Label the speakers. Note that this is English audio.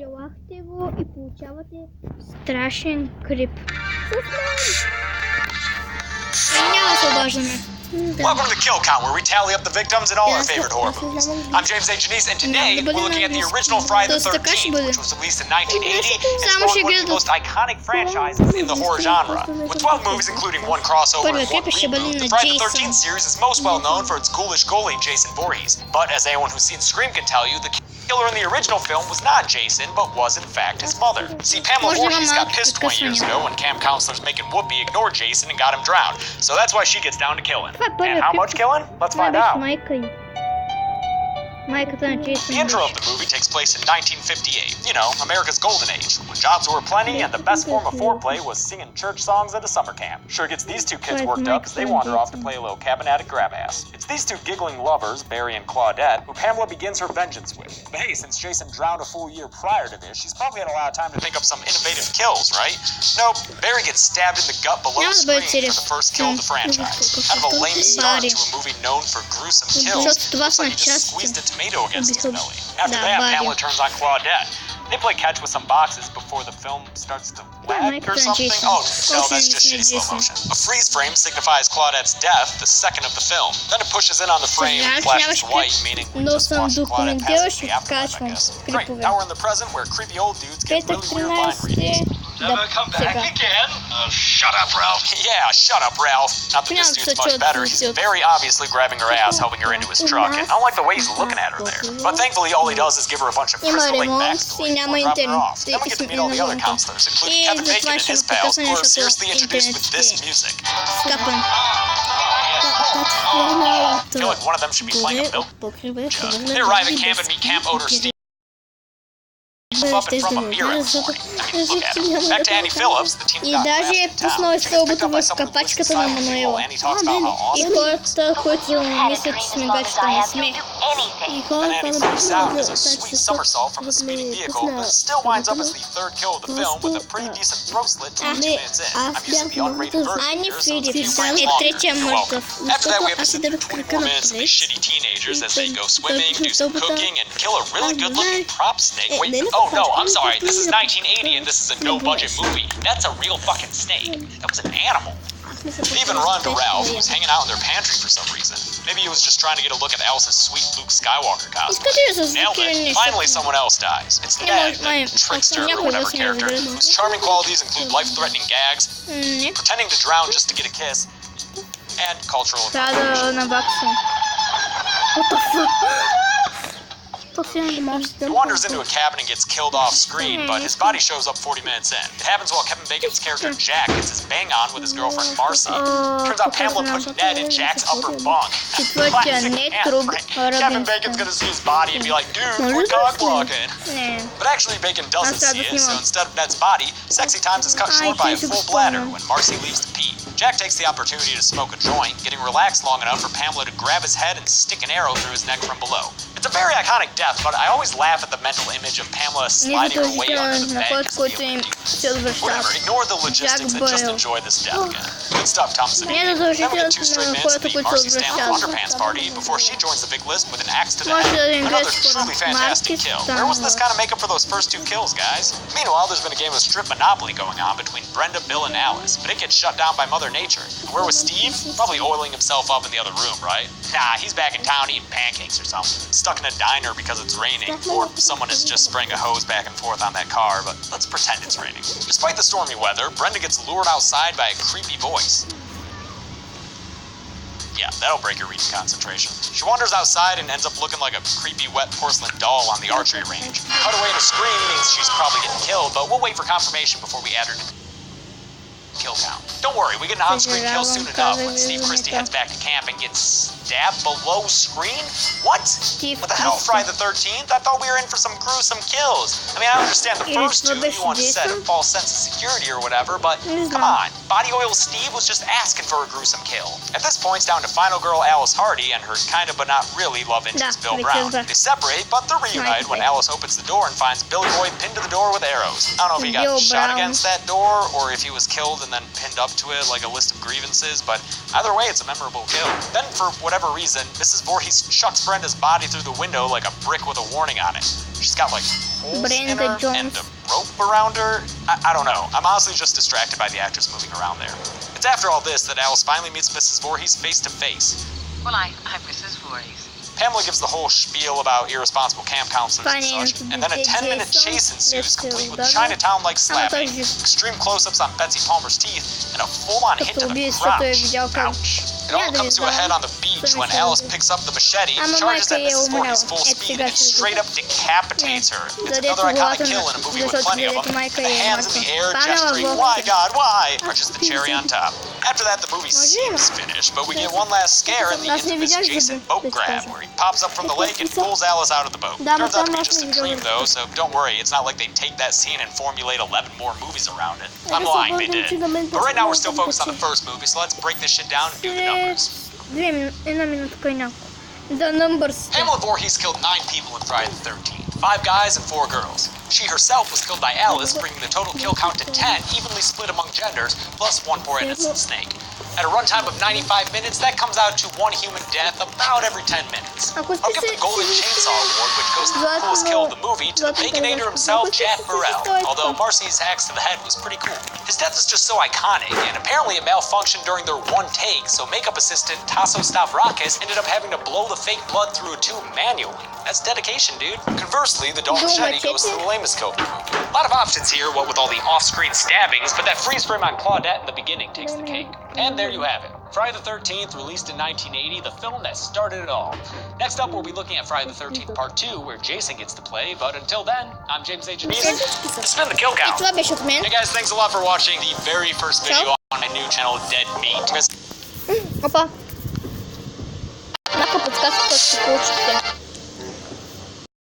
Speaker 1: Пожелахте го и получавате страшен крип. Няма се обаждаме.
Speaker 2: Welcome to Kill Count, where we tally up the victims in all our favorite horror movies. I'm James A. Janice, and today we're looking at the original Friday the 13th, which was released in 1980 and spawned one of the most iconic franchises in the horror genre. With 12 movies, including one crossover and one reboot, the Friday the 13th series is most well known for its ghoulish goalie, Jason Voorhees. But as anyone who's seen Scream can tell you, the killer in the original film was not Jason, but was in fact his mother. See, Pamela Voorhees got pissed 20 years ago when camp counselors making Whoopi ignore Jason and got him drowned. So that's why she gets down to killing. And how much killing? Let's find out. The intro of the movie takes place in 1958, you know, America's golden age, when jobs were plenty and the best form of foreplay was singing church songs at a summer camp. Sure gets these two kids worked up as they wander off to play a little cabin attic grab ass. It's these two giggling lovers, Barry and Claudette, who Pamela begins her vengeance with. But hey, since Jason drowned a full year prior to this, she's probably had a lot of time to think up some innovative kills, right? Nope, Barry gets stabbed in the gut below the screen for the first kill of the franchise. Kind of a lame start to a movie known for gruesome kills. Looks like he just squeezed a tomato against his belly. After that, Pamela turns on Claudette. They play catch with some boxes before the film starts to lag or something. Oh, no, that's just shitty slow motion. A freeze frame signifies Claudette's death, the second of the film. Then it pushes in on the frame, flashes white, meaning we just watched Claudette pass into the afterlife, I guess. Great, now we're in the present where creepy old dudes get really weird line readings. Never come back again? Shut up, Ralph. Yeah, shut up, Ralph. Not that this dude's much better. He's very obviously grabbing her ass, helping her into his truck, and I don't like the way he's looking at her there. But thankfully, all he does is give her a bunch of crystal-like backstory before dropping her off. Then we get to meet all the other counselors, including Kevin Bacon and his pals, who are seriously introduced with this music. I feel like one of them should be playing a film. They arrive at camp and meet Camp Odor Steve up in front of a mirror in the morning. I mean, look at him. Back to Annie Phillips, the teen doctor last in town. She gets picked up by someone who lives inside of her while Annie talks about how awesome he is. Then Annie freaks out and does a sweet somersault from a speeding vehicle, but still winds up as the third kill of the film with a pretty decent throat slit 2 minutes in. I'm using the unrated version here, so it's a few frames longer. You're welcome. After that, we have to sit through 24 minutes of these shitty teenagers as they go swimming, do some cooking, and kill a really good-looking prop snake. Wait, oh no, I'm sorry, this is 1980 and this is a no-budget movie. That's a real fucking snake. That was an animal. They even run to Ralph, who's hanging out in their pantry for some reason. Maybe he was just trying to get a look at Alice's sweet Luke Skywalker costume. Nailed it. Finally, someone else dies. It's Ned, the trickster or whatever character, whose charming qualities include life-threatening gags, pretending to drown just to get a kiss, and cultural appropriation.
Speaker 1: What the fuck?
Speaker 2: He wanders into a cabin and gets killed off screen, but his body shows up 40 minutes in. It happens while Kevin Bacon's character Jack gets his bang on with his girlfriend Marcy. Turns out Pamela put Ned in Jack's upper bunk. Classic prank. Kevin Bacon's gonna see his body and be like, dude, we're cock blocking. But actually Bacon doesn't see it, so instead of Ned's body, sexy times is cut short by a full bladder when Marcy leaves to pee. Jack takes the opportunity to smoke a joint, getting relaxed long enough for Pamela to grab his head and stick an arrow through his neck from below. It's a very iconic death, but I always laugh at the mental image of Pamela sliding her way under the bed. Whatever, ignore the logistics and just enjoy this death again. Good stuff, Thomas. Then we get 2 straight minutes of the Marcy Stanley Underpants party before she joins the big list with an axe to the head. Another truly fantastic kill. Where was this kind of makeup for those first 2 kills, guys? Meanwhile, there's been a game of strip Monopoly going on between Brenda, Bill, and Alice, but it gets shut down by Mother Nature. Where was Steve? Probably oiling himself up in the other room, right? Nah, he's back in town eating pancakes or something. Stuck in a diner because it's raining, or someone is just spraying a hose back and forth on that car, but let's pretend it's raining. Despite the stormy weather, Brenda gets lured outside by a creepy voice. Yeah, that'll break your reading concentration. She wanders outside and ends up looking like a creepy wet porcelain doll on the archery range. Cut away to scream means she's probably getting killed, but we'll wait for confirmation before we add her to kill count. Don't worry, we get an on-screen kill soon enough when Steve Christie heads back to camp and gets stabbed below screen? What? What the hell, Friday the 13th? I thought we were in for some gruesome kills. I mean, I understand the first 2, you want to set a false sense of security or whatever, but come on. Body Oil Steve was just asking for a gruesome kill. At this point, it's down to final girl Alice Hardy and her kinda but not really love interest Bill Brown. They separate, but they're reunited when Alice opens the door and finds Billy Boy pinned to the door with arrows. I don't know if he got shot against that door or if he was killed and then pinned up to it like a list of grievances, but either way, it's a memorable kill. Then, for whatever reason, Mrs. Voorhees chucks Brenda's body through the window like a brick with a warning on it. She's got like holes in
Speaker 1: Brenda
Speaker 2: her and
Speaker 1: Jones.
Speaker 2: a rope around her. I don't know. I'm honestly just distracted by the actress moving around there. It's after all this that Alice finally meets Mrs. Voorhees face to face.
Speaker 3: Well, I'm Mrs. Voorhees.
Speaker 2: Pamela gives the whole spiel about irresponsible camp counselors and such, and then a 10-minute chase ensues, complete with Chinatown-like slapping, extreme close-ups on Betsy Palmer's teeth, and a full-on hit to the crotch. Ouch. It all comes to a head on the beach when Alice picks up the machete, charges at Mrs. Voorhees full speed, and straight up decapitates her. It's another iconic kill in a movie with plenty of them. The hands in the air gesturing, "Why, God, why?" are just the cherry on top. After that, the movie seems finished, but we get one last scare in the infamous Jason boat grab, where he pops up from the lake and pulls Alice out of the boat. Turns out to be just a dream, though, so don't worry, it's not like they take that scene and formulate 11 more movies around it. I'm lying, they did. But right now we're still focused on the first movie, so let's break this shit down and do the numbers.
Speaker 1: The numbers.
Speaker 2: Pamela Voorhees killed 9 people in Friday the 13th, 5 guys and 4 girls. She herself was killed by Alice, bringing the total kill count to 10, evenly split among genders, plus 1 poor innocent snake. At a runtime of 95 minutes, that comes out to 1 human death about every 10 minutes. I'll give the Golden Chainsaw Award, which goes to the coolest kill of the movie, to the Baconator himself, Jack Burrell, although Marcy's axe to the head was pretty cool. His death is just so iconic, and apparently it malfunctioned during their one take, so makeup assistant Tasso Stavrakis ended up having to blow the fake blood through a tube manually. That's dedication, dude. Conversely, the Dog Machete goes to the lamest coat in the movie. A lot of options here, what with all the off-screen stabbings, but that freeze frame on Claudette in the beginning takes the cake. And there you have it. Friday the 13th, released in 1980, the film that started it all. Next up, we'll be looking at Friday the 13th Part 2, where Jason gets to play, but until then, I'm James H. Neeson. Spin the kill count. Hey guys, thanks a lot for watching the very first video on my new channel, Dead Meat.
Speaker 1: Опа. На подсказку, как получится.